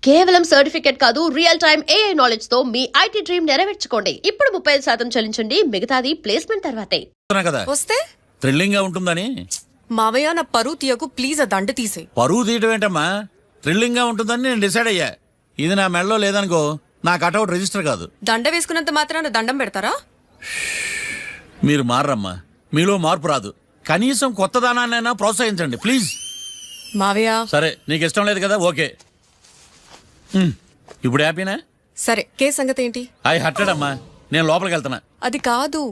కేవలం సర్టిఫికేట్ కాదు, real time AI knowledge తో మీ IT డ్రీమ్ నెరవేర్చుకోండి. ఇప్పుడు 35% చెల్లించండి, మిగతాది ప్లేస్మెంట్ తర్వాతే. కదా వస్తే థ్రిల్లింగ్ గా ఉంటుందని. మావయ్య నా పరువు తీయకు ప్లీజ్, ఆ దండ తీసే. పరువు తీయటం ఏంటమ్మా, థ్రిల్లింగ్ గా ఉంటుందని నేను డిసైడ్ అయ్యా. ఇది నా మెడలో లేదనుకో, నా కటౌట్ రిజిస్టర్ కాదు. దండ వేసుకున్నంత మాత్రాన దండం పెడతారా? మీరు మారమ్మా, మీలో మార్పు రాదు. కనీసం కొత్త దానాన్నైనా ప్రోత్సహించండి ప్లీజ్. మావయ్య సరే, నీకు ఇష్టం లేదు కదా, ఓకే. ఇప్పుడు హ్యాపీనా? సరే, కేసు సంగతి ఏంటి? ఐ హర్టెడ్ అమ్మా, నేను లోపలికి వెళ్తున్నా. అది కాదు.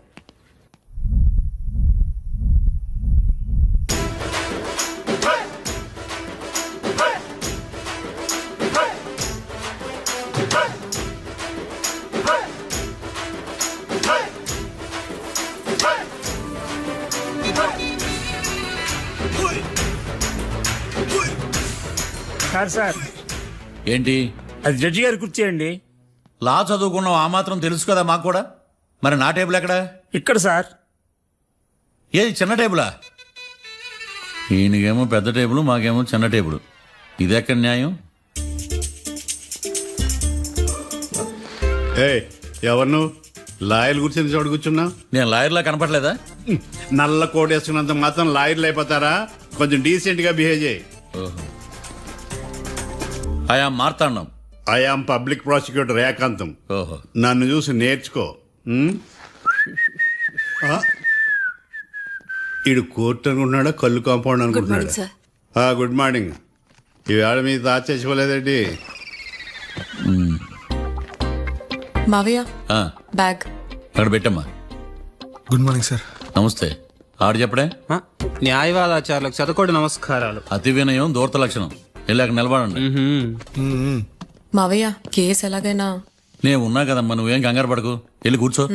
సార్ ఏంటి? అది జడ్జి గారి కుర్చీ అండి. లా చదువుకున్నావు, ఆ మాత్రం తెలుసు కదా మాకు కూడా. మరి నా టేబుల్ ఎక్కడా? ఇక్కడ సార్. ఏది చిన్న టేబులా? ఈయనకేమో పెద్ద టేబుల్, మాకేమో చిన్న టేబుల్. ఇదెక్కడ న్యాయం? ఎవరు లాయర్ కూర్చుని చోటు కూర్చున్నా? నేను లాయర్లా కనపడలేదా? నల్ల కోట్ వేసుకున్నంత మాత్రం లాయర్లు అయిపోతారా? కొంచెం డీసెంట్ గా బిహేవ్ చేయి. I am Marthandam. I am public prosecutor ఏకాంతం. ఓహో, నన్ను చూసి నేర్చుకో. ఇడు కోర్టు అనుకుంటున్నాడా, కళ్ళు కాంపౌండ్ అనుకుంటున్నాడా? సార్. Good morning. ఈవేళ మీ దాచేసుకోలేదండి. మావయ్య ఆ, బ్యాగ్. అక్కడ పెట్టమ్మా. Good morning sir. నమస్తే. ఆడు చెప్పడే. న్యాయవాదాచారులకు శతకోటి నమస్కారాలు. అతి వినయం దూరత లక్షణం. వెళ్ళాక నిలబడండి. మావయ్య కేసు ఎలాగైనా. నేను ఉన్నా కదమ్మా, నువ్వేం కంగారు పడకు. వెళ్ళి కూర్చో.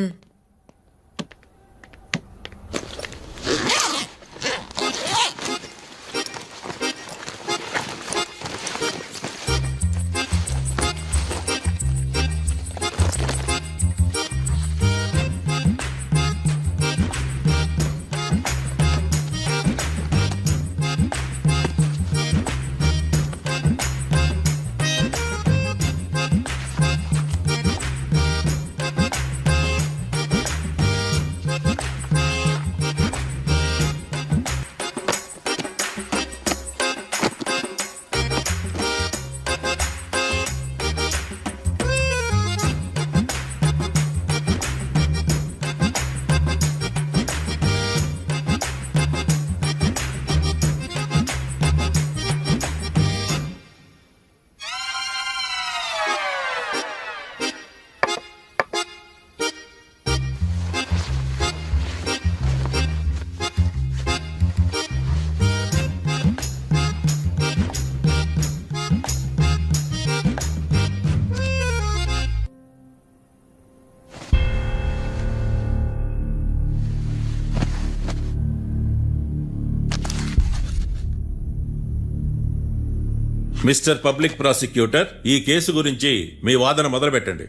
మిస్టర్ పబ్లిక్ ప్రాసిక్యూటర్, ఈ కేసు గురించి మీ వాదన మొదలు పెట్టండి.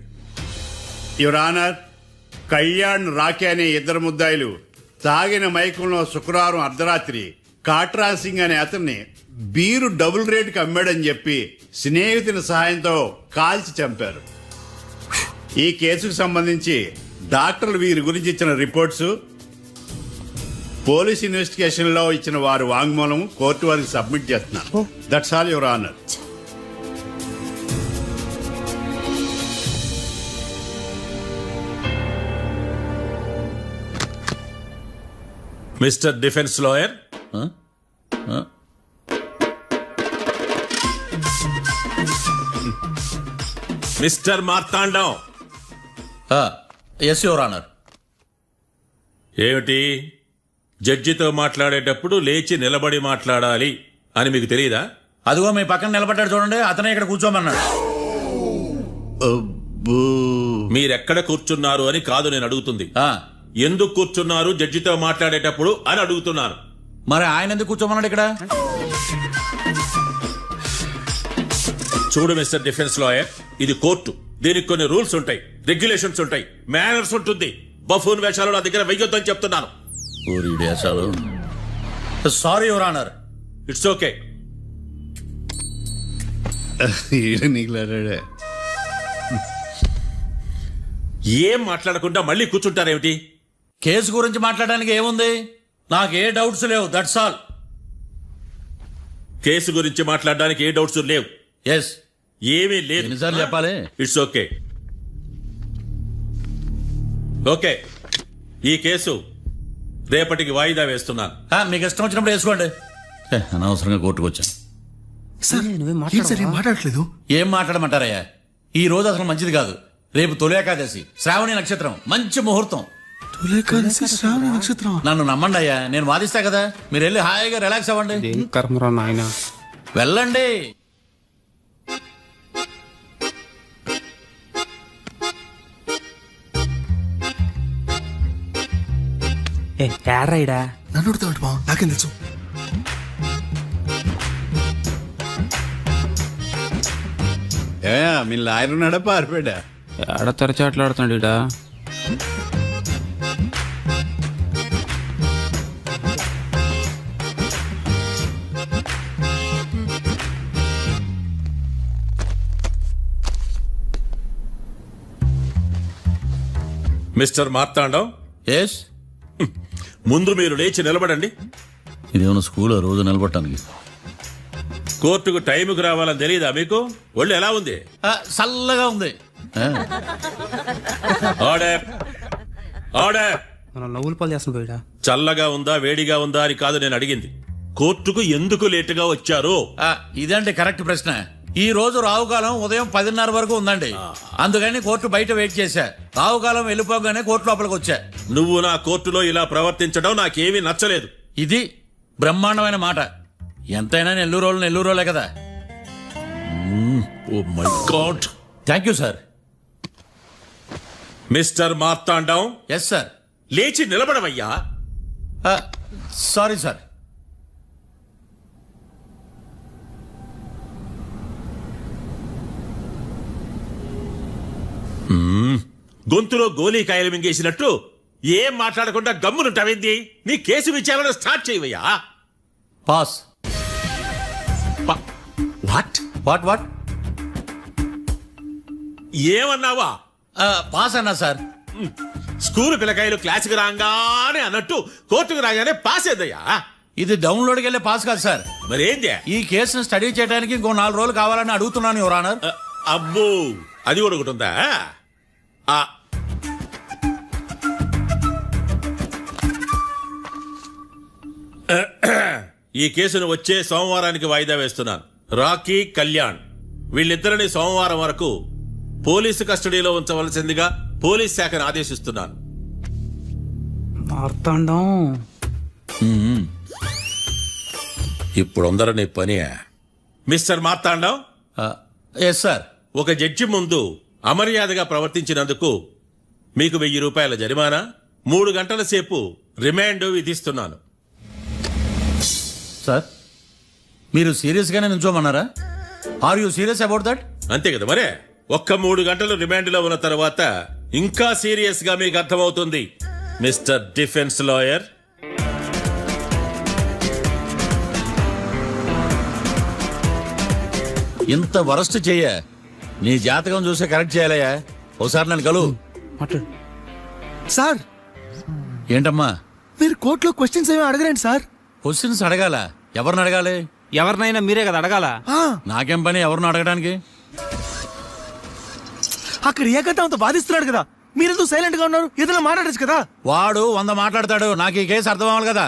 యువర్ ఆనర్, కళ్యాణ్ రాకే అనే ఇద్దరు ముద్దాయిలు తాగిన మైకంలో శుక్రవారం అర్ధరాత్రి కాట్రా సింగ్ అనే అతన్ని బీరు డబుల్ రేటుకి అమ్మాడని చెప్పి స్నేహితుని సహాయంతో కాల్చి చంపారు. ఈ కేసుకు సంబంధించి డాక్టర్లు వీరి గురించి ఇచ్చిన రిపోర్ట్స్, పోలీస్ ఇన్వెస్టిగేషన్ లో ఇచ్చిన వారి వాంగ్మూలం కోర్టు వారికి సబ్మిట్ చేస్తున్నారు. That's all your honour. Mister defence lawyer, mister Marthandam. Yes your honour. ఏమిటి, జడ్జితో మాట్లాడేటప్పుడు లేచి నిలబడి మాట్లాడాలి అని మీకు తెలియదా? అదిగో మీ పక్కన నిలబడ్డాడు చూడండి, అతనే ఇక్కడ కూర్చోమన్నాడు. మీరెక్కడ కూర్చున్నారు అని కాదు నేను అడుగుతుంది. ఎందుకు కూర్చున్నారు జడ్జితో మాట్లాడేటప్పుడు అని అడుగుతున్నాను. మరి ఆయన ఎందుకు కూర్చోమన్నాడు ఇక్కడ? చూడు మిస్టర్ డిఫెన్స్ లాయర్, ఇది కోర్టు. దీనికి కొన్ని రూల్స్ ఉంటాయి, రెగ్యులేషన్స్ ఉంటాయి, మేనర్స్ ఉంటుంది. బఫూన్ వేషాలు నా దగ్గర వెయ్యొద్దని చెప్తున్నాను. Sorry your honour. It's okay. ఈడ నీకులాడే. ఏం మాట్లాడకుండా మళ్ళీ కూర్చుంటారేమిటి? కేసు గురించి మాట్లాడడానికి ఏముంది? నాకు ఏ డౌట్స్ లేవు, దట్స్ ఆల్. కేసు గురించి మాట్లాడడానికి ఏ డౌట్స్ లేవు. ఎస్. ఏమీ లేదు. ఎన్నిసార్లు చెప్పాలి? It's okay. ఓకే, ఈ కేసు రేపటికి వాయిదా వేస్తున్నాను. మీకు ఇష్టం వచ్చినప్పుడు వేసుకోండి. అనవసరంగా కోర్టుకు వచ్చాను. సార్ ఏంటి సార్ ఏం మాట్లాడట్లేదు? ఏం మాట్లాడమంటారయ్యా? ఈ రోజు అసలు మంచిది కాదు. రేపు తొలి ఏకాదశి, శ్రావణి నక్షత్రం, మంచి ముహూర్తం. తొలేకాదశి శ్రావణ నక్షత్రం. నన్ను నమ్మండి అయ్యా, నేను వాదిస్తా కదా. మీరు వెళ్ళి హాయిగా రిలాక్స్ అవ్వండి. కర్మరా నాయన. వెళ్ళండి. ఏడ్రాయిడా నన్ను ఉడతాడు బావ, నాకేం తెలుసు? మీ లాయర్ ఉన్నాడా పారిపోయాడా? ఏడ తెరచాట్లాడుతున్నాడు ఇడా. Mister Marthandam, yes. ముందు మీరు లేచి నిలబడండి. ఇదేమన్నా స్కూల్ రోజు నిలబడటానికి? కోర్టుకు టైంకి రావాలని తెలియదా మీకు? ఒళ్ళు ఎలా ఉంది? చల్లగా ఉంది. Order, order. మనం నవ్వులు పాలు చేస్తాం పోయిడా. చల్లగా ఉందా వేడిగా ఉందా అని కాదు నేను అడిగింది. కోర్టుకు ఎందుకు లేటుగా వచ్చారు? ఇదండి కరెక్ట్ ప్రశ్న. ఈ రోజు రావుకాలం ఉదయం 10:30 వరకు ఉందండి. అందుకని కోర్టు బయట వెయిట్ చేశా. రావుకాలం వెళ్ళిపోగానే కోర్టు లోపలికి వచ్చా. నువ్వు నా కోర్టులో ఇలా ప్రవర్తించడం నాకేమీ నచ్చలేదు. ఇది బ్రహ్మాండమైన మాట. ఎంతైనా నెల్లూరోలే కదా. Oh my god. Thank you sir. Mister Marthandam, yes sir. లేచి నిలబడవయ్యా. Sorry sir. గొంతులో గోలీకాయలు మింగేసినట్టు ఏం మాట్లాడకుండా గమ్మునుంటావేంది? నీ కేసు విచారణ స్టార్ట్ చేయవయ్యా. పాస్. What what what? ఏమన్నావా? పాస్ అన్నా సార్. స్కూల్ పిల్లకాయలు క్లాసుకు రాగానే అన్నట్టు కోర్టుకు రాగానే పాస్ ఏదయ్యా? ఇది డౌన్లోడ్కి వెళ్ళే పాస్ కాదు సార్. మరేంది? ఈ కేసును స్టడీ చేయడానికి ఇంకో 4 రోజులు కావాలని అడుగుతున్నాను యువర్ ఆనర్. అబ్బో, అది కూడా ఒకటి ఉందా? ఈ కేసును వచ్చే సోమవారానికి వాయిదా వేస్తున్నాను. రాకీ, కళ్యాణ్ వీళ్ళిద్దరిని సోమవారం వరకు పోలీసు కస్టడీలో ఉంచవలసిందిగా పోలీస్ శాఖను ఆదేశిస్తున్నాను. మార్తాండం. ఇప్పుడు అందరూ పని. Mister Marthandam, yes sir. ఒక జడ్జి ముందు అమర్యాదగా ప్రవర్తించినందుకు మీకు 1000 రూపాయల జరిమానా, 3 గంటల సేపు రిమాండ్ విధిస్తున్నాను. సార్, మీరు సీరియస్ గానే నిల్చోమన్నారా? Are you serious about that? అంతే కదా మరే. ఒక్క 3 గంటలు రిమాండ్ లో ఉన్న తర్వాత ఇంకా సీరియస్ గా మీకు అర్థమవుతుంది మిస్టర్ డిఫెన్స్ లాయర్. ఇంత వరస్ట్ చెయ్య. నీ జాతకం చూసే కరెక్ట్ చేయాలయ్యా. ఒకసారి నన్ను కలువు. సార్, ఏంటమ్మా? మీరు కోర్టులో క్వశ్చన్స్ ఏమి అడగరండి సార్. క్వశ్చన్స్ అడగాల? ఎవరిని అడగాలి? ఎవరినైనా మీరే కదా అడగాల. నాకేం పని ఎవరిని అడగడానికి? అక్కడ ఏకతాంతో బాధిస్తున్నాడు కదా, మీరెందుకు సైలెంట్ గా ఉన్నారు? ఏదైనా మాట్లాడచ్చు కదా. వాడు 100 మాట్లాడతాడు. నాకు ఈ కేసు అర్థం అవ్వాలి కదా.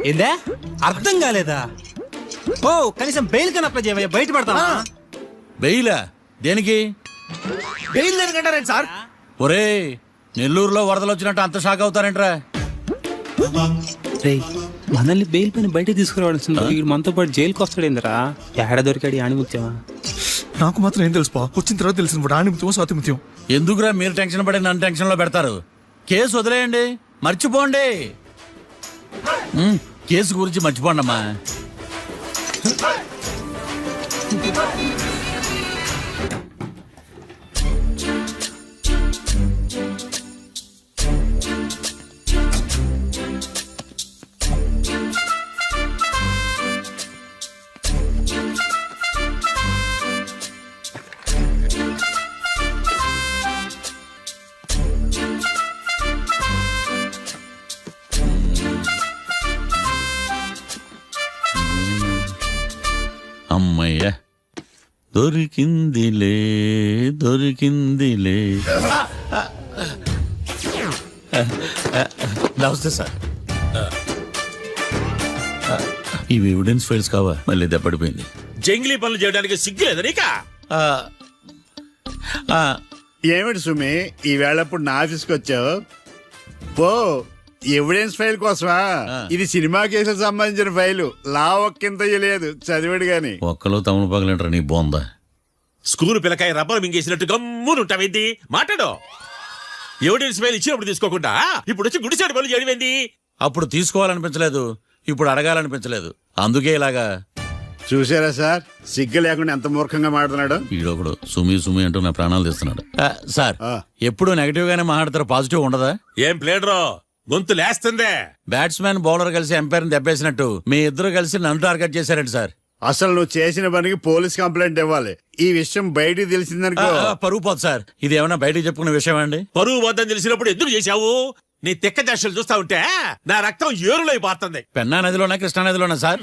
ఏందే అర్థం కాలేదా? ఓ కనీసం బెయిల్ కన్నా అప్లై చేయవయ్యా, బయట పడతావా? బెయిలా? దేనికి? బెయిల్ దేనికంటారండి సార్? ఒరే, నెల్లూరులో వరదలు వచ్చినట్టు అంత షాక్ అవుతారేంట్రా? మనల్ని బెయిల్ పైన బయట తీసుకురావాల్సింది. వీడు మనతో పాటు జైలుకి వస్తాడేందిరా? ఏడ దొరికాడు ఆణిముత్యమా? నాకు మాత్రం ఏం తెలుసు, వచ్చిన తర్వాత తెలిసిన ఆణిముత్యం స్వాతిముత్యం. ఎందుకురా మీరు టెన్షన్ పడి నన్ను టెన్షన్ లో పెడతారు? కేసు వదిలేయండి, మర్చిపోండి. కేసు గురించి మర్చిపోండి అమ్మా. దొరికిందిలే దొరికిందిలే. నమస్తే సార్. ఇవి ఎవిడెన్స్ ఫైల్స్ కావా? మళ్ళీ దెబ్బడిపోయింది. జంగిలీ పనులు చేయడానికి సిగ్గులేదు నీకా? ఆ, ఆ, ఏమిటి సుమి ఈ వేళప్పుడు నా ఆఫీస్కి వచ్చావు? పో, ఎవిడెన్స్ ఫైల్ కోసమా? ఇది సినిమా కేసులకు సంబంధించిన ఫైలు. లా ఒక్కింత లేదు, చదివాడు గాని. ఒక్కలో తమను పగలంటారా నీ బోందా? School పిల్లకాయ rubber మింగేసినట్టు గమ్మునుంటావేంది? మాట్లాడు. ఎవిడెన్స్ ఫైల్ ఇచ్చినప్పుడు తీసుకోకుండా ఇప్పుడు వచ్చి గుడిసాడు పనులు చేయడమేంది? అప్పుడు తీసుకోవాలనిపించలేదు, ఇప్పుడు అడగాలనిపించలేదు, అందుకే ఇలాగా. చూసారా సార్, సిగ్గు లేకుండా ఎంత మూర్ఖంగా మాట్లాడుతున్నాడు. ఈడొకడు సుమి సుమి అంటూ నా ప్రాణాలు తీస్తున్నాడు. సార్, ఎప్పుడు నెగటివ్ గానే మాట్లాడతారు, పాజిటివ్ ఉండదా? ఏం ప్లేడరో గొంతు లేస్తుందే. బ్యాట్స్మెన్ బౌలర్ కలిసి ఎంపైర్ దెబ్బేసినట్టు మీ ఇద్దరు కలిసి నన్ను టార్గెట్ చేశారండి సార్. అసలు నువ్వు చేసిన పనికి పోలీస్ కంప్లైంట్ ఇవ్వాలి. ఈ విషయం బయటికి తెలిసిందనుకో పరుగు పోదు సార్. ఇది ఏమైనా బయటికి చెప్పుకునే విషయం అండి? పరువు వద్దని తెలిసినప్పుడు ఎందుకు చేశావు? నీ తెక్క దశలు చూస్తా ఉంటే నా రక్తం ఏరులై పారుతుంది. పెన్నా నదిలోనా కృష్ణా నదిలోనా సార్?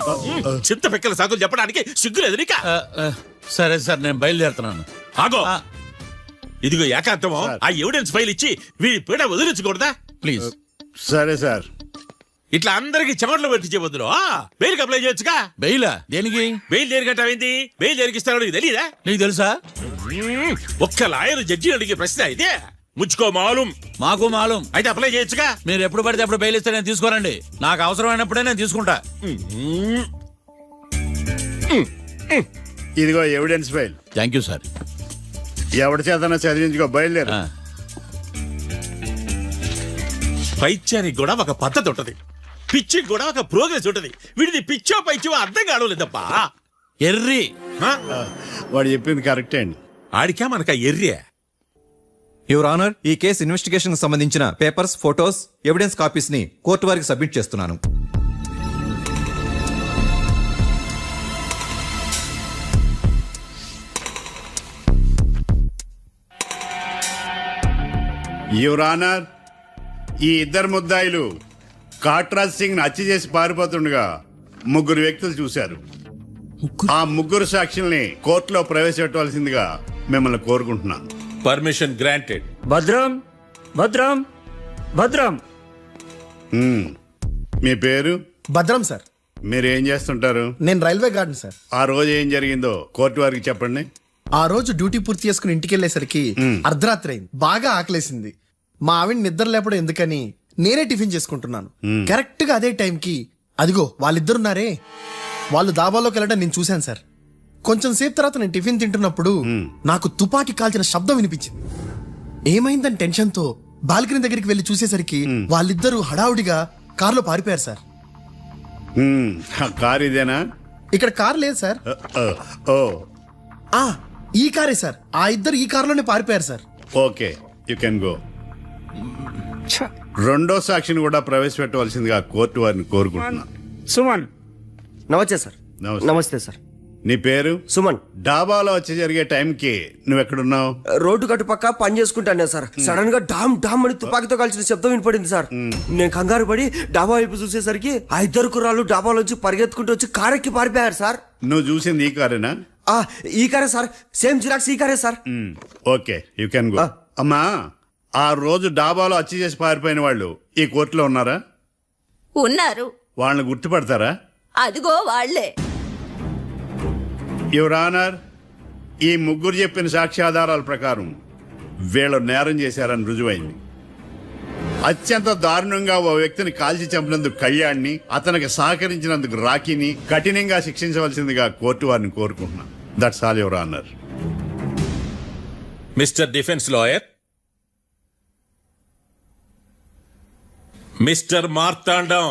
చింత పిక్కల సాకులు చెప్పడానికి సిగ్గులేదు నీకా? సరే సార్, నేను బయలుదేరుతున్నాను. ఆగో, ఇదిగో ఏకాంతమో ఆ ఎవిడెన్స్ ఫైల్ ఇచ్చి వీడి పీడ వదిలించకూడదా? ప్లీజ్. సరే సార్. ఇట్లా అందరికి చెమటలు పెట్టించే బదులు బెయిల్కి అప్లై చేయొచ్చుగా. బెయిలా? దేనికి? బెయిల్ దేనికంటావేంది? బెయిల్ దేనికిస్తారో నీకు తెలియదా? నీకు తెలుసా? ఒక్క లాయర్ జడ్జి అడిగే ప్రశ్న ఇదే. ముచ్చుకో మాలూం. మాకు మాలూం. అయితే అప్లై చేయొచ్చుగా. మీరు ఎప్పుడు పడితే అప్పుడు బెయిల్ ఇస్తే నేను తీసుకోరండి. నాకు అవసరమైనప్పుడే నేను తీసుకుంటా. ఇదిగో evidence file. Thank you sir. ఎవరి చేతనా చదివించుకో, బయలుదేరు. పైత్యానికి కూడా ఒక పద్ధతి ఉంటది, పిచ్చికి కూడా ఒక ప్రోగ్రెస్ ఉంటది. వీడిది పిచ్చో పైచో అర్థం కావలేదప్పా. ఎర్రి. వాడు చెప్పింది కరెక్టే అండి. ఆడికా మనక ఎర్రియా? యువర్ ఆనర్, ఈ కేసు ఇన్వెస్టిగేషన్ కు సంబంధించిన పేపర్స్, ఫోటోస్, ఎవిడెన్స్ కాపీస్ ని కోర్టు వారికి సబ్మిట్ చేస్తున్నాను. యువర్ ఆనర్, ఈ ఇద్దరు ముద్దాయిలు కాట్రాజ్ సింగ్ హత్య చేసి పారిపోతుండగా ముగ్గురు వ్యక్తులు చూశారు. ఆ ముగ్గురు సాక్షుల్ని కోర్టులో ప్రవేశపెట్టవలసిందిగా మిమ్మల్ని కోరుకుంటున్నాను. Permission granted. భద్రం భద్రం భద్రం. మీ పేరు? భద్రం సార్. మీరు ఏం చేస్తుంటారు? నేను రైల్వే గార్డెన్ సార్. ఆ రోజు ఏం జరిగిందో కోర్టు వారికి చెప్పండి. ఆ రోజు డ్యూటీ పూర్తి చేసుకుని ఇంటికి వెళ్ళేసరికి అర్ధరాత్రి అయింది. బాగా ఆకలేసింది. మా ఆవిడ నిద్ర లేపడం ఎందుకని నేనే టిఫిన్ చేసుకుంటున్నాను. కరెక్ట్ గా అదే టైంకి అదిగో వాళ్ళిద్దరున్నారే, వాళ్ళు దాబాలోకి వెళ్ళడం నేను చూశాను సార్. కొంచెం సేపు తర్వాత నేను టిఫిన్ తింటున్నప్పుడు నాకు తుపాకీ కాల్చిన శబ్దం వినిపించింది. ఏమైందని టెన్షన్ తో బాల్కనీ దగ్గరికి వెళ్లి చూసేసరికి వాళ్ళిద్దరూ హడావుడిగా కారులో పారిపోయారు సార్. ఆ కారు ఇదేనా? ఇక్కడ కార్ లేదు సార్. ఓ, ఈ కారే సార్. ఆ ఇద్దరు ఈ కారులోనే పారిపోయారు sir. Okay, you can go. రెండో సాక్షిని కూడా ప్రవేశపెట్టవలసిందిగా కోర్టు వారిని కోరుకుంటున్నాను. సుమన్. నమస్తే సార్. నమస్తే. నమస్తే సార్. నీ పేరు? సుమన్. డాబాలో వచ్చి జరిగే టైంకి నువ్వెక్కడున్నావు? రోడ్డు కట్టుపక్క పని చేసుకుంటాను సార్. సడన్ గా డామ్ డామ్ అని తుపాకీతో కాల్చిన శబ్దం వినపడింది సార్. నేను కంగారు పడి డాబా వైపు చూసేసరికి ఆ ఇద్దరు కుర్రాళ్ళు డాబాలోంచి పరిగెత్తుకుంటూ వచ్చి కారెక్కి పారిపోయారు సార్. నువ్వు చూసింది ఈ కారేనా? ఈ కారే సార్. సేమ్ జిరాక్స్ ఈ కారే sir. Okay, you can go. అమ్మా, ఆ రోజు డాబాలో హత్య చేసి పారిపోయిన వాళ్ళు ఈ కోర్టులో ఉన్నారా? ఉన్నారు. వాళ్ళని గుర్తుపడతారా? అదిగో వాళ్లే. యువర్ ఆనర్, ఈ ముగ్గురు చెప్పిన సాక్ష్యాధారాల ప్రకారం వీళ్ళు నేరం చేశారని రుజువైంది. అత్యంత దారుణంగా ఓ వ్యక్తిని కాల్చి చంపినందుకు కళ్యాణ్ని, అతనికి సహకరించినందుకు రాకీని కఠినంగా శిక్షించవలసిందిగా కోర్టు వారిని కోరుకుంటున్నాను. That's all your honour. Mister defence lawyer, mister Marthandam,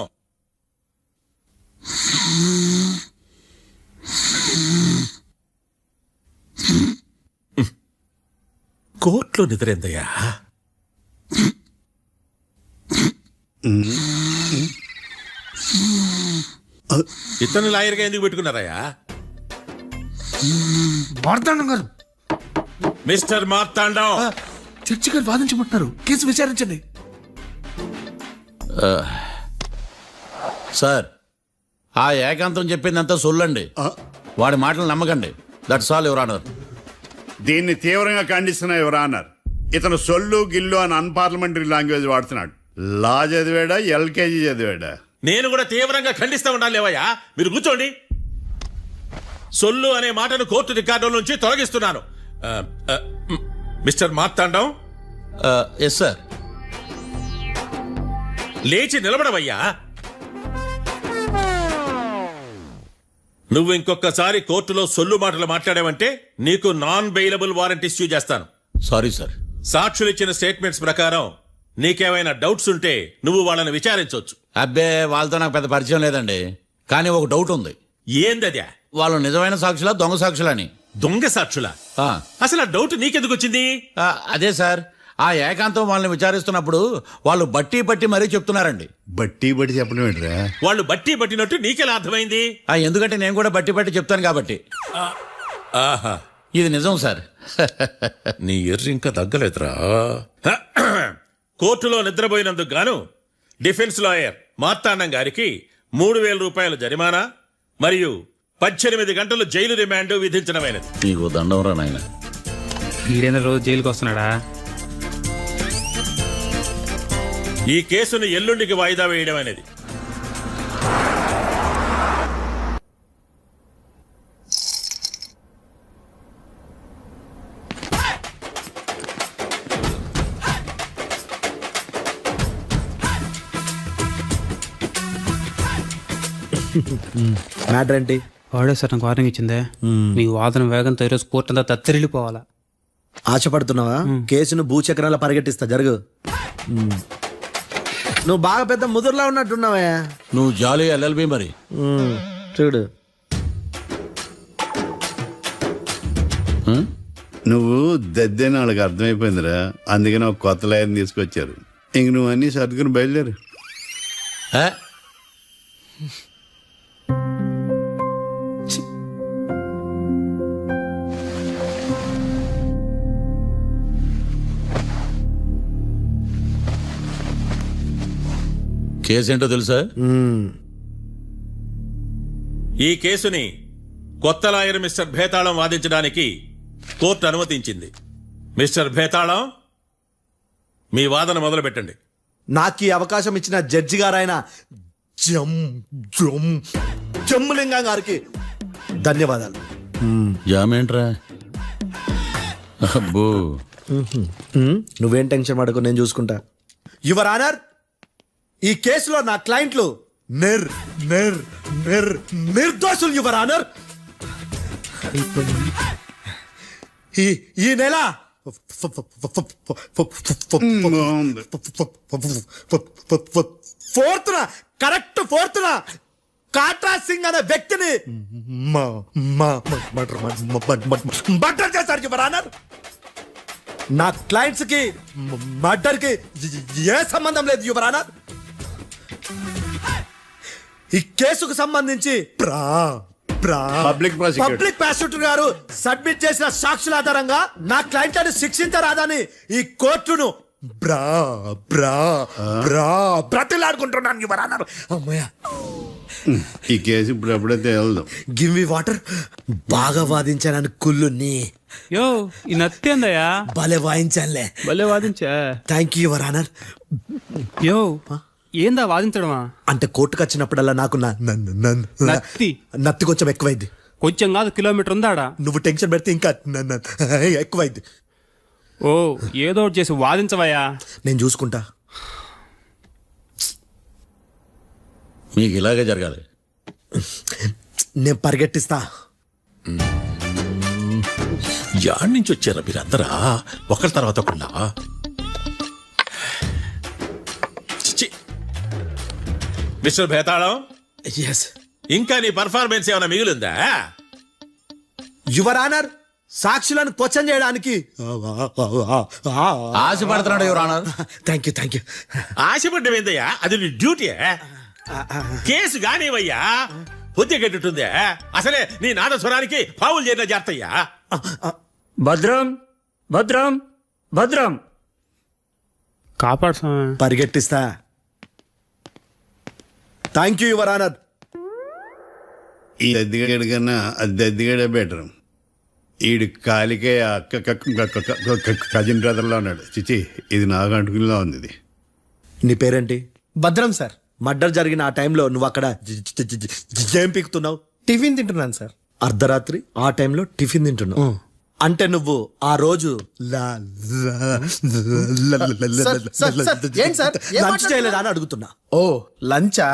కోర్టులో నిద్రేందయ్యా? ఇతను లాయర్గా ఎందుకు పెట్టుకున్నారయ్యా? మార్తాండం గారు. మిస్టర్ మార్తాండం, చర్చి గారు వాదించమంటున్నారు. కేసు విచారించండి. సార్, ఆ ఏకాంతం చెప్పిందంతా సొల్లండి. వాడి మాటలు నమ్మకండి. That's all your honour. దీన్ని తీవ్రంగా ఖండిస్తున్నా యువర్ ఆనర్. ఇతను సొల్లు గిల్లు అని అన్పార్లమెంటరీ లాంగ్వేజ్ వాడుతున్నాడు. లా చదివాడా, ఎల్కేజీ చదివాడా? నేను కూడా తీవ్రంగా ఖండిస్తా ఉండాలి లేవయ్యా. మీరు కూర్చోండి. సొల్లు అనే మాటను కోర్టు రికార్డుల నుంచి తొలగిస్తున్నాను. Mister Marthandam, yes sir. లేచి నిలబడవయ్యా. నువ్వు ఇంకొకసారి కోర్టులో సొల్లు మాటలు మాట్లాడావంటే నీకు నాన్ బెయిలబుల్ వారెంట్ ఇష్యూ చేస్తాను. Sorry sir. సాక్షులు ఇచ్చిన స్టేట్మెంట్స్ ప్రకారం నీకేమైనా డౌట్స్ ఉంటే నువ్వు వాళ్ళని విచారించవచ్చు. అబ్బే, వాళ్ళతో నాకు పెద్ద పరిచయం లేదండి. కానీ ఒక డౌట్ ఉంది. ఏందద్యా? వాళ్ళు నిజమైన సాక్షులా, దొంగ సాక్షులని? దొంగ సాక్షులా? ఆ, అసలు ఆ డౌట్ నీకెందుకు వచ్చింది? అదే సార్, ఆ ఏకాంతం వాళ్ళని విచారిస్తున్నప్పుడు వాళ్ళు బట్టి పట్టి మరీ చెప్తున్నారండి. బట్టి బట్టి చెప్పడం ఏంట్రా? వాళ్ళు బట్టి పట్టినట్టు నీకెలా అర్థమైంది? ఎందుకంటే నేను కూడా బట్టి పట్టి చెప్తాను కాబట్టి. ఆహా, ఇది నిజం సార్. నీ ఎర్రి ఇంకా తగ్గలేదురా. కోర్టులో నిద్రపోయినందుకు గాను డిఫెన్స్ లాయర్ మార్తాండం గారికి 3,000 రూపాయల జరిమానా మరియు 18 గంటలు జైలు రిమాండ్ విధించడమైనది. నీకు దండం రా నాయన. ఈడైనా రోజు జైలుకి వస్తున్నాడా? ఈ కేసును ఎల్లుండికి వాయిదా వేయడం అనేది. మ్యాటర్ ఏంటి? వాడే సార్ నాకు వార్నింగ్ ఇచ్చిందే. నీ వాదన వేగంతో ఈరోజు కోర్టు అంతా తత్తరిల్లిపోవాలా. ఆశపడుతున్నావా? కేసును భూచక్రాల పరిగెట్టిస్తా, జరుగు. నువ్వు బాగా పెద్ద ముదురులా ఉన్నట్టున్నావా? నువ్వు జాలి ఎల్ఎల్బి మరి. చూడు, నువ్వు దద్దని వాళ్ళకి అర్థమైపోయిందిరా. అందుకని ఒక కొత్త లాయర్ని తీసుకొచ్చారు. ఇంక నువ్వు అన్ని సర్దుకుని బయలుదేరు. కేసేంటో తెలుసా? ఈ కేసుని కొత్త లాయర్ మిస్టర్ భేతాళం వాదించడానికి కోర్టు అనుమతించింది. మిస్టర్ భేతాళం, మీ వాదన మొదలు పెట్టండి. నాకు ఈ అవకాశం ఇచ్చిన జడ్జి గారైన జమ్ములింగం గారికి ధన్యవాదాలు. జామేంట్రా? అబ్బో, నువ్వేం టెన్షన్ పడకు, నేను చూసుకుంటా. యువర్ ఆనర్, ఈ కేసులో నా క్లయింట్లు నిర్దోషులు యువర్ ఆనర్. ఈ నెల కరెక్ట్ ఫోర్త్న కాట్రా సింగ్ అనే వ్యక్తిని మర్డర్ చేశారు యువర్ ఆనర్. నా క్లయింట్స్ కి మర్డర్ కి ఏ సంబంధం లేదు యువర్ ఆనర్. ఈ కేసుకు సంబంధించి పబ్లిక్ ప్రాసిక్యూటర్ గారు సబ్మిట్ చేసిన సాక్షుల ఆధారంగా నా క్లయింట్లను శిక్షించరాదని ఈ కోర్టును బ్రతిలాడుకుంటున్నాను యువర్ ఆనర్. అమ్మయ్య, ఈ కేసు ఇప్పుడు ఎప్పుడైతే వెళ్దాం. Give me water. బాగా వాదించానని కుళ్ళుని. యో, ఈ నత్తేందయ్యా? భలే వాయించానులే. భలే వాదించా. Thank you your honour. యో, ఏందా వాదించడమా? అంటే కోర్టుకు వచ్చినప్పుడల్లా నాకు నత్తి కొంచెం ఎక్కువైంది. కొంచెం కాదు, కిలోమీటర్ ఉందాడా. నువ్వు టెన్షన్ పెడితే ఇంకా ఎక్కువైంది. ఓ, ఏదో ఒకటి చేసి వాదించవయ్యా. నేను చూసుకుంటా. మీకు ఇలాగే జరగాలి. నేను పరిగెట్టిస్తా. యాడ్ నుంచి వచ్చారా మీరందరా ఒకరి తర్వాత ఒకళ్ళ? మిస్టర్ భేతాళం, ఇంకా నీ పర్ఫార్మెన్స్ ఏమైనా మిగిలిందా? యువర్ ఆనర్, సాక్షులను క్వశ్చన్ చేయడానికి ఆశపడుతున్నాడు యువర్ ఆనర్. Thank you. ఆశపడ్డం ఏందయ్యా? అది నీ డ్యూటీ. కేసు గానివయ్యా, బుద్ధి గట్టుందే. అసలే నీ నాదస్వరానికి పావులు చేరిన జాతయ్యా. భద్రం భద్రం భద్రం. కాపాడు స్వామి. పరిగెట్టిస్తా. Thank you your honour. ఈ దద్దిగడి కన్నా అది దద్దిగడే బెటర్. ఈడు కాలికే కజిన్ బ్రదర్లో ఉన్నాడు. చిచి, ఇది నాకు అంటుకునిలా ఉంది. ఇది నీ పేరేంటి? భద్రం సార్. మర్డర్ జరిగిన ఆ టైంలో నువ్వు అక్కడ ఏం పీకుతున్నావు? టిఫిన్ తింటున్నాను సార్. అర్ధరాత్రి ఆ టైంలో టిఫిన్ తింటున్నావు అంటే నువ్వు ఆ రోజు ఏంటి సార్? లంచ్ చేయలేదా అని అడుగుతున్నా. ఓ లంచా?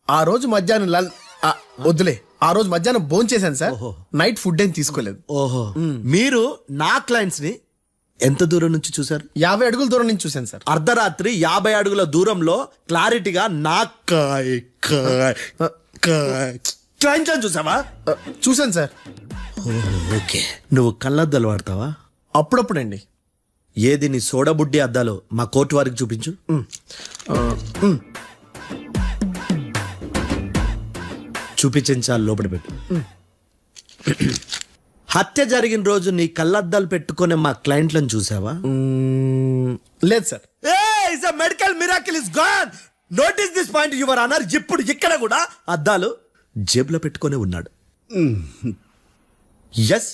ఆ రోజు మధ్యాహ్నం వద్దులే, ఆ రోజు మధ్యాహ్నం భోజనం చేశాను సార్. నైట్ ఫుడ్ ఏం తీసుకోలేదు. ఓహో, మీరు నా క్లయింట్స్ ని ఎంత దూరం నుంచి చూసారు? 50 అడుగుల దూరం నుంచి చూశాను సార్. అర్ధరాత్రి 50 అడుగుల దూరంలో క్లారిటీగా నా క్లయింట్ అని చూసావా? చూశాను సార్. ఓకే, నువ్వు కళ్ళద్దాలు వాడతావా? అప్పుడప్పుడండి. ఏది నీ సోడబుడ్డి అద్దాలు మా కోర్టు వారికి చూపించు. చూపించాలి, లోపల పెట్టు. హత్య జరిగిన రోజు నీ కళ్ళద్దాలు పెట్టుకునే మా క్లయింట్లను చూసావా? లేదు sir. Medical miracle is gone. Notice this point your honour. ఇప్పుడు ఇక్కడ కూడా అద్దాలు జేబులో పెట్టుకునే ఉన్నాడు. ఎస్,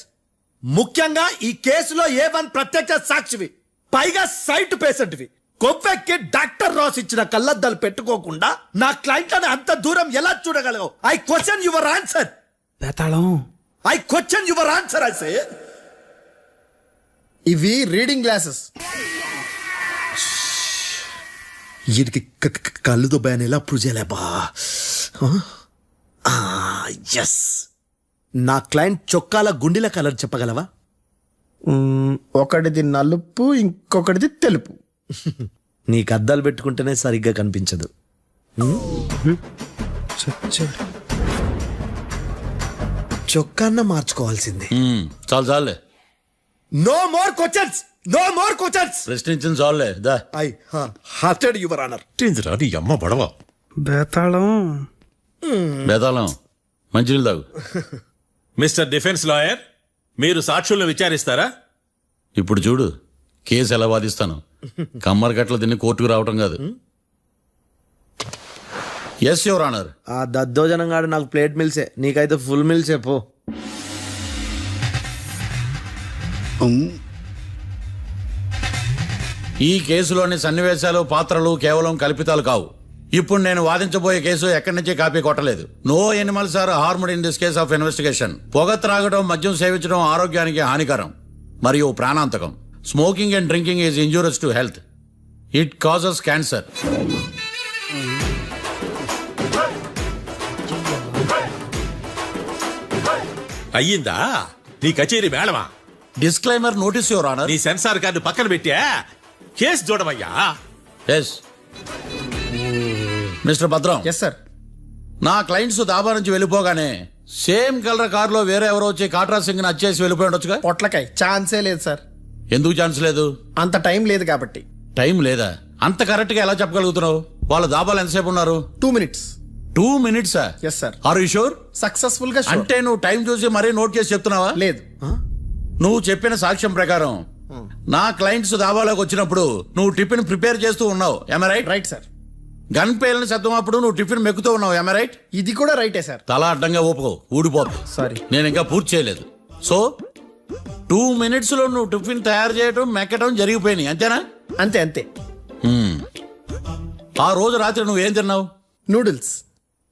ముఖ్యంగా ఈ కేసులో A1 ప్రత్యక్ష సాక్షివి, పైగా సైట్ పేషెంట్వి. కొవ్వెక్కి డాక్టర్ రాస్ ఇచ్చిన కళ్ళద్దాలు పెట్టుకోకుండా నా క్లయింట్లను అంత దూరం ఎలా చూడగలవు? I question your answer. బేతాళం, I question your answer. I say ఇవి రీడింగ్ గ్లాసెస్. వీడికి కళ్ళు దుబ్బాయని ఎలా ప్రూవ్ చేయలేబా? ఎస్, నా క్లయింట్ చొక్కాల గుండెల కలర్ చెప్పగలవా? ఒకటిది నలుపు, ఇంకొకటిది తెలుపు. నీకు అద్దాలు పెట్టుకుంటేనే సరిగ్గా కనిపించదు. చొక్కాన్న మార్చుకోవాల్సింది. చాలు చాలులే, no more questions, no more questions. ప్రశ్నించింది చాలులే. దా ఐ హార్టెడ్ యువర్ ఆనర్. నీ అమ్మ పడవ. బేతాళం. బేతాళం, మంచినీళ్ళు తాగు. మిస్టర్ డిఫెన్స్ లాయర్, మీరు సాక్షులను విచారిస్తారా? ఇప్పుడు చూడు కేసు ఎలా వాదిస్తాను. కమ్మరి గట్ల తిని కోర్టుకు రావటం కాదు. Yes your honour. ఆ దద్దోజనం గాడు నాకు ప్లేట్ మిల్సే, నీకైతే ఫుల్ మిల్సే పో. ఈ కేసులోని సన్నివేశాలు, పాత్రలు కేవలం కల్పితాలు కావు. ఇప్పుడు నేను వాదించబోయే కేసు ఎక్కడి నుంచి కాపీ కొట్టలేదు. No animals are harmed in this case of investigation. పొగ త్రాగడం, మద్యం సేవించడం ఆరోగ్యానికి హానికరం మరియు ప్రాణాంతకం. Smoking and drinking is injurious to health. It causes cancer. అయ్యిందా నీ కచేరీ మేడమా? Disclaimer notice your honour. నీ సెన్సార్ కార్డు పక్కన పెట్టా కేసు చూడమయ్యా. Yes mister Bhadram. Yes sir. నా క్లయింట్స్ దాబా నుంచి వెళ్ళిపోగానే సేమ్ కలర్ కారులో వేరే ఎవరో వచ్చి కాట్రా సింగ్ ని వచ్చేసి వెళ్ళిపోయి ఉండొచ్చుగా. పొట్లకాయ ఛాన్సే లేదు సార్. ఎందుకు ఛాన్స్ లేదు? అంత టైం లేదు కాబట్టి. టైం లేదా? అంత కరెక్ట్ గా ఎలా చెప్పగలుగుతున్నావు? వాళ్ళ దాబాలు ఎంతసేపు ఉన్నారు? 2 minutes. 2 minutes? Yes sir. Are you sure? Successful గా sure. అంటే నువ్వు టైం చూసి మరీ నోట్ చేసి చెప్తున్నావా? లేదు. నువ్వు చెప్పిన సాక్ష్యం ప్రకారం నా క్లయింట్స్ దాబాలోకి వచ్చినప్పుడు నువ్వు టిఫిన్ ప్రిపేర్ చేస్తూ ఉన్నావు. ఎమ్ రైట్? Right sir. గన్ పేలిన శబ్దం అప్పుడు నువ్వు టిఫిన్ మెక్కుతూ ఉన్నావు. ఎమ్ రైట్? ఇది కూడా రైటే సార్. తల అడ్డంగా ఊపుకో, ఊడిపోదు. సారీ, నేను ఇంకా పూర్తి చేయలేదు. సో 2 minutes లో నువ్వు టిఫిన్ తయారు చేయడం, మెక్కడం జరిగిపోయినాయి, అంతేనా? అంతే అంతే. ఆ రోజు రాత్రి నువ్వు ఏం తిన్నావు? నూడిల్స్.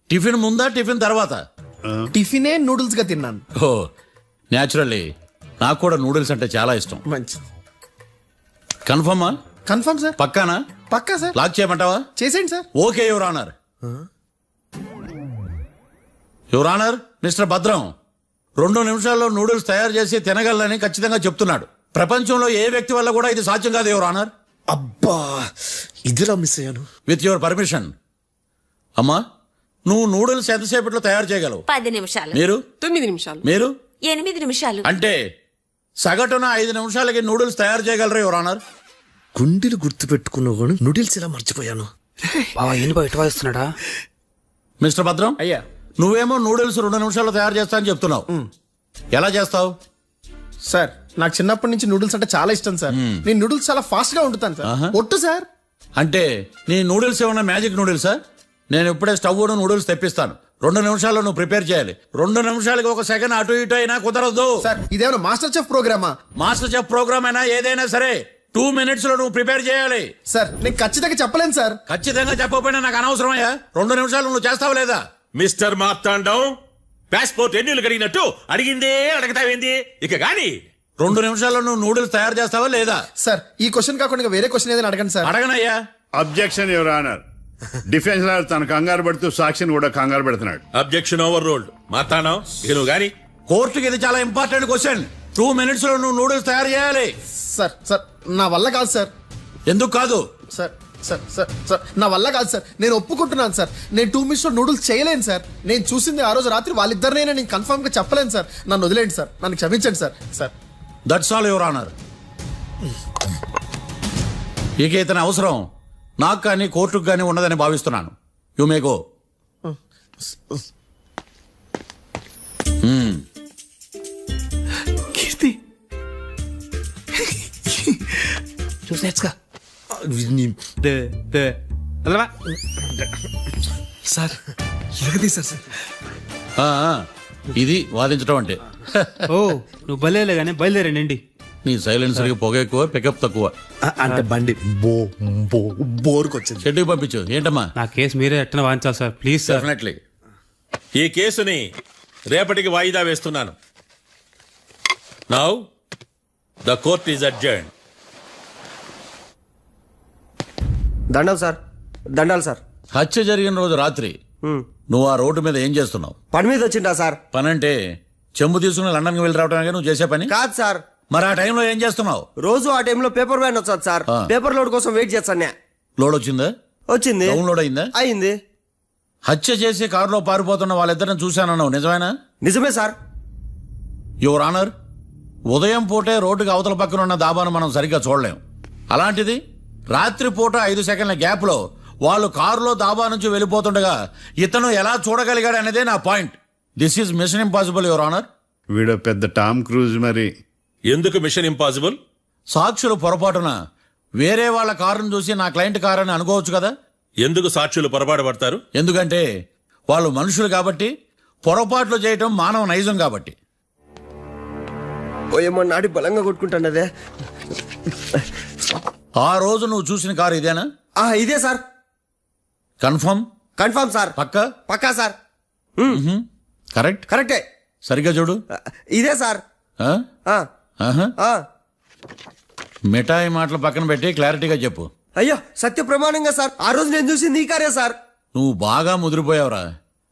టిఫిన్ ముందా, టిఫిన్ తర్వాత? టిఫినే నూడిల్స్ గా తిన్నాను. ఓ న్యాచురల్లీ నాకు కూడా నూడిల్స్ అంటే చాలా ఇష్టం. మంచిది. కన్ఫర్మా? Confirm sir. పక్కానా? పక్కా సార్. లాక్ చేయమంటావా? చేసేయండి sir. Okay your honour. Your honour, mister Bhadram 2 నిమిషాల్లో నూడిల్స్ తయారు చేసి తినగలని ఖచ్చితంగా చెప్తున్నాడు. ప్రపంచంలో ఏ వ్యక్తి వల్ల కూడా ఇది సాధ్యం కాదు యువర్ ఆనర్. అబ్బా, ఇదిలా మిస్ అయ్యాను. With your permission. అమ్మా, నువ్వు నూడిల్స్ ఎంతసేపట్లో తయారు చేయగలవు? 10 నిమిషాలు. మీరు? 9 నిమిషాలు. మీరు? 8 నిమిషాలు. అంటే సగటున 5 నిమిషాలకి నూడిల్స్ తయారు చేయగలరా యువర్ ఆనర్? గుండెలు గుర్తు పెట్టుకున్నావు కానీ నూడిల్స్ ఇలా మర్చిపోయాను. బావా ఏంటి బయట వాదిస్తున్నాడా? మిస్టర్ భద్రం, అయ్యా, నువ్వేమో నూడిల్స్ 2 నిమిషాల్లో తయారు చేస్తా అని చెప్తున్నావు. ఎలా చేస్తావు? సార్ నాకు చిన్నప్పటి నుంచి నూడిల్స్ అంటే చాలా ఇష్టం సార్. నేను నూడిల్స్ చాలా ఫాస్ట్ గా వండుతాను సార్. ఒట్టు సార్. అంటే నీ నూడిల్స్ ఏమన్నా మ్యాజిక్ నూడిల్సా? నేను ఇప్పుడే స్టవ్ నూడిల్స్ తెప్పిస్తాను. 2 నిమిషాల్లో నువ్వు ప్రిపేర్ చేయాలి. 2 నిమిషాలకి 1 సెకండ్ అటు ఇటు అయినా కుదరదు. సార్ ఇదేమైనా మాస్టర్ చెఫ్ ప్రోగ్రామా? మాస్టర్ చెఫ్ ప్రోగ్రామ్ అయినా ఏదైనా సరే 2 minutes లో నువ్వు ప్రిపేర్ చేయాలి. సార్ నేను ఖచ్చితంగా చెప్పలేను సార్. ఖచ్చితంగా చెప్పకపోయినా నాకు అనవసరమయ్యా. 2 నిమిషాలు నువ్వు చేస్తావు లేదా? మిస్టర్ మార్తాండం, పాస్పోర్ట్ ఎన్నిళ్ళు కడిగినట్టు అడిగిందే అడగతావేంది? ఇక గాని 2 నిమిషాల్లో నువ్వు నూడిల్స్ తయారు చేస్తావా లేదా? సార్ ఈ క్వశ్చన్ కాకుండా ఇంకా వేరే క్వశ్చన్ ఏదైనా అడగండి సార్. అడగనయ్యా. Objection your honour. Defence lawyer తన కంగారు పడుతూ సాక్షిని కూడా కంగారు పెడుతున్నాడు. Objection over ruled. మార్తాండం, ఇక నువ్వు గాని. కోర్టుకి ఇది చాలా ఇంపార్టెంట్ క్వశ్చన్. 2 minutes లో నువ్వు నూడిల్స్ తయారు చేయాలి. సార్ సార్ నా వల్ల కాదు సార్. ఎందుకు కాదు? సార్ సార్ సార్ సార్ నా వల్ల కాదు సార్. నేను ఒప్పుకుంటున్నాను సార్. నేను 2 minutes లో నూడిల్స్ చేయలేను సార్. నేను చూసింది ఆ రోజు రాత్రి వాళ్ళిద్దరినైనా నేను కన్ఫర్మ్ గా చెప్పలేను సార్. నన్ను వదిలేండి సార్. నన్ను క్షమించండి sir. Sir that's all your honour. ఇక ఇతని అవసరం నాకు కానీ కోర్టుకు కానీ ఉండదని భావిస్తున్నాను. You may go. కీర్తి చూసేచ్చుగా సార్ ఎరగదీశారు సార్. ఇది వాదించడం అంటే. ఓ నువ్వు బయలుదేరలే కానీ బయలుదేరండి. నీ సైలెన్సర్ కి పొగ ఎక్కువ, పికప్ తక్కువ. అంటే బండి బోర్కి వచ్చింది. షెడ్యూల్ పంపించు. ఏంటమ్మా? నా కేసు మీరే ఎట్టన వాంచాలి సార్, ప్లీజ్ సార్. డెఫినెట్లీ. ఈ కేసుని రేపటికి వాయిదా వేస్తున్నాను. Now the court is adjourn. దండాలు సార్. దండాలు సార్. హత్య జరిగిన రోజు రాత్రి నువ్వు ఆ రోడ్డు మీద ఏం చేస్తున్నావు? పని మీద వచ్చిందా సార్? పని అంటే చెంబు తీసుకుని లండన్కి వెళ్ళి రావడానికి నువ్వు చేసే పని కాదు సార్. మరి ఆ టైంలో ఏం చేస్తున్నావు? రోజు ఆ టైంలో పేపర్ వ్యాన్ వచ్చాది సార్. పేపర్ లోడ్ కోసం వెయిట్ చేస్తాను. లోడ్ వచ్చిందా? వచ్చింది. డౌన్లోడ్ అయిందా? అయింది. హత్య చేసి కారులో పారిపోతున్న వాళ్ళిద్దరిని చూశానన్నావు, నిజమేనా? నిజమే సార్. యువర్ ఆనర్, ఉదయం పూటే రోడ్డుకి అవతల పక్కన ఉన్న దాబాను మనం సరిగ్గా చూడలేం. అలాంటిది రాత్రి పూట 5 సెకండ్ల గ్యాప్ లో వాళ్ళు కారులో దాబా నుంచి వెళ్ళిపోతుండగా ఇతను ఎలా చూడగలిగాడు అనేదే నా point. This is mission impossible your honour. వీడో పెద్ద టామ్ క్రూజ్ మరి. ఎందుకు మిషన్ ఇంపాసిబుల్? సాక్షులు పొరపాటున వేరే వాళ్ళ కారును చూసి నా క్లయింట్ కారు అని అనుకోవచ్చు కదా. ఎందుకు సాక్షులు పొరపాటు పడతారు? ఎందుకంటే వాళ్ళు మనుషులు కాబట్టి, పొరపాట్లు చేయటం మానవ నైజం కాబట్టి. ఓయేమో నాడి బలంగా కొట్టుకుంటానదే. ఆ రోజు నువ్వు చూసిన కారు ఇదేనా? ఇదే సార్. కన్ఫర్మ్? Confirm sir. పక్కా? పక్కా సార్. కరెక్ట్? కరెక్టే. సరిగ్గా చూడు. ఇదే సార్. మిఠాయి మాటలు పక్కన పెట్టి క్లారిటీగా చెప్పు. అయ్యో సత్య ప్రమాణంగా సార్, ఆ రోజు నేను చూసింది ఈ కారే సార్. నువ్వు బాగా ముదిరిపోయావురా.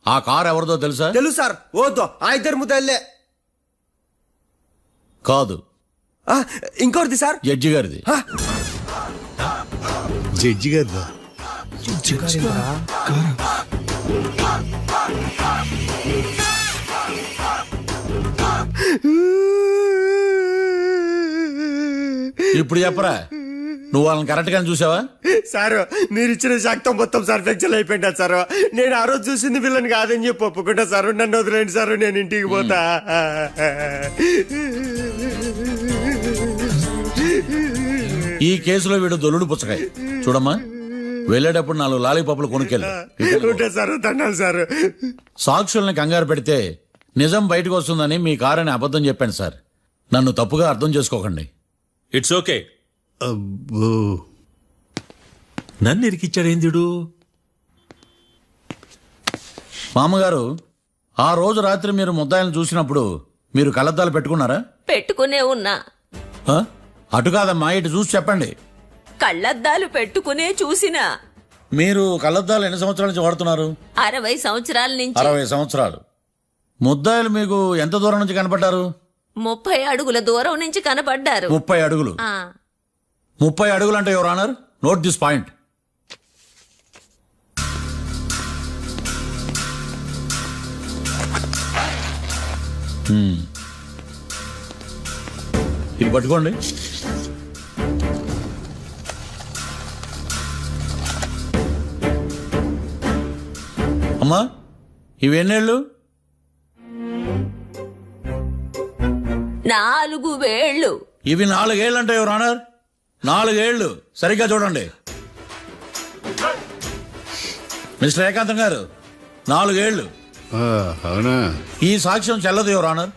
ఆ కారు ఎవరిదో తెలుసా? తెలుసు సార్. ఓతో ఆ ఇద్దరు ముద్దల్లే. కాదు, ఇంకోటిది సార్. జడ్జి గారిది. జడ్జి గారిదా? ఇప్పుడు చెప్పరా, నువ్వు వాళ్ళని కరెక్ట్ గానే చూసావా? సార్ మీరు ఇచ్చిన శాక్తం మొత్తం సార్ ఫ్లెక్చర్ అయిపోయిందా సార్. నేను ఆ రోజు చూసింది వీళ్ళని కాదని చెప్పి ఒప్పుకుంటా సార్. నన్ను వదిలేండి సార్, నేను ఇంటికి పోతా. ఈ కేసులో వీడు దొల్లుడు పుచ్చకాయ. చూడమ్మా, వెళ్ళేటప్పుడు 4 లాలీపాపులు కొనుక్కెళ్ళు. Sir దండాలి sir. సాక్షుల్ని కంగారు పెడితే నిజం బయటకు వస్తుందని మీ కారని అబద్ధం చెప్పాను సార్. నన్ను తప్పుగా అర్థం చేసుకోకండి. It's okay. నన్ను ఇరికిచ్చాడేందుడు? మామగారు, ఆ రోజు రాత్రి మీరు ముద్దాయిలను చూసినప్పుడు మీరు కళ్ళద్దాలు పెట్టుకున్నారా? పెట్టుకునే ఉన్నా. అటు కాదమ్మా, ఇటు చూసి చెప్పండి. కళ్ళద్దాలు పెట్టుకునే చూసినా. మీరు కళ్ళద్దాలు ఎన్ని సంవత్సరాల నుంచి వాడుతున్నారు? 60 సంవత్సరాల నుంచి. 60 సంవత్సరాలు. ముద్దాయిలు మీకు ఎంత దూరం నుంచి కనపడ్డారు? 30 అడుగుల దూరం నుంచి కనపడ్డారు. 30 అడుగులు. 30 అడుగులు అంటే your honour, note this point. ఇది పట్టుకోండి. అమ్మా, ఇవి ఎన్నేళ్ళు? 4 వేళ్ళు. ఇవి 4 ఏళ్ళు అంటే యువర్ ఆనర్, 4 ఏళ్ళు. సరిగ్గా చూడండి మిస్టర్ ఏకాంతం గారు, 4 ఏళ్ళు. అవునా? ఈ సాక్ష్యం చెల్లదు your honour.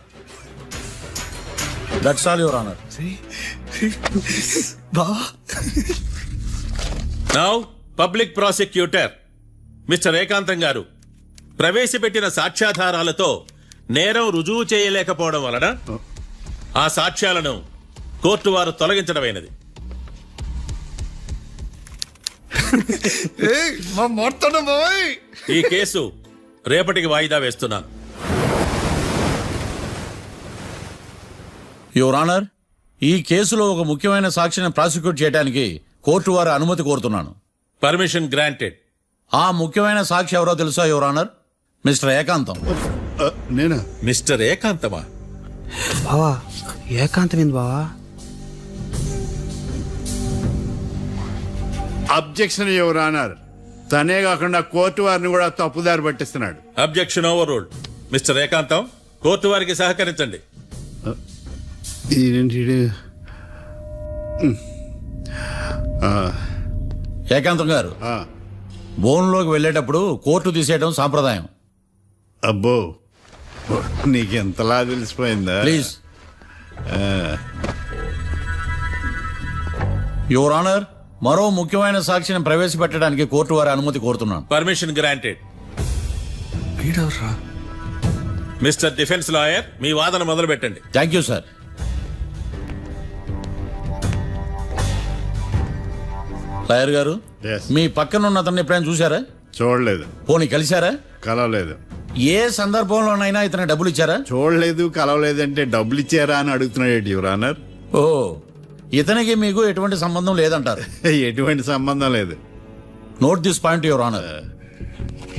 That's all your honour. బావా నౌ పబ్లిక్ ప్రాసిక్యూటర్ మిస్టర్ ఏకాంతం గారు ప్రవేశపెట్టిన సాక్ష్యాధారాలతో నేరం రుజువు చేయలేకపోవడం వలన ఆ సాక్ష్యాలను కోర్టు వారు తొలగించడమైనది. మా మొత్తం బాయ్ ఈ కేసు రేపటికి వాయిదా వేస్తున్నాను. యువర్ ఆనర్, ఈ కేసులో ఒక ముఖ్యమైన సాక్షిని ప్రాసిక్యూట్ చేయడానికి కోర్టు వారి అనుమతి కోరుతున్నాను. Permission granted. ఆ ముఖ్యమైన సాక్షి ఎవరో తెలుసా యువర్ ఆనర్? మిస్టర్ ఏకాంతం. నేనా? మిస్టర్ ఏకాంతమా? బావా ఏకాంతమైంది బావా. Objection your honour. తనే కాకుండా కోర్టు వారిని కూడా తప్పుదారి పట్టిస్తున్నాడు. Objection overruled. Mister Ekantham, court వారికి సహకరించండి. ఏకాంతం గారు, బోన్లోకి వెళ్ళేటప్పుడు కోర్టు తీసేయడం సాంప్రదాయం. అబ్బో, నీకెంతలా తెలిసిపోయిందా? ప్లీజ్. యువర్ ఆనర్, మరో ముఖ్యమైన సాక్షిని ప్రవేశపెట్టడానికి కోర్టు వారి అనుమతి కోరుతున్నాను. Permission granted. Mister defence lawyer, మీ వాదన మొదలు పెట్టండి. Thank you sir. లాయర్ గారు, Yes. మీ పక్కన ఉన్న అతన్ని ఎప్పుడైనా చూసారా? చూడలేదు. పోనీ కలిశారా? కలవలేదు. ఏ సందర్భంలోనైనా ఇతను డబ్బులు ఇచ్చారా? చూడలేదు, కలవలేదు అంటే డబ్బులు ఇచ్చారా అని అడుగుతున్నాడు యువర్ ఆనర్. ఓ, ఇతనికి మీకు ఎటువంటి సంబంధం లేదంటారు. ఎటువంటి సంబంధం లేదు. Note this point your honour.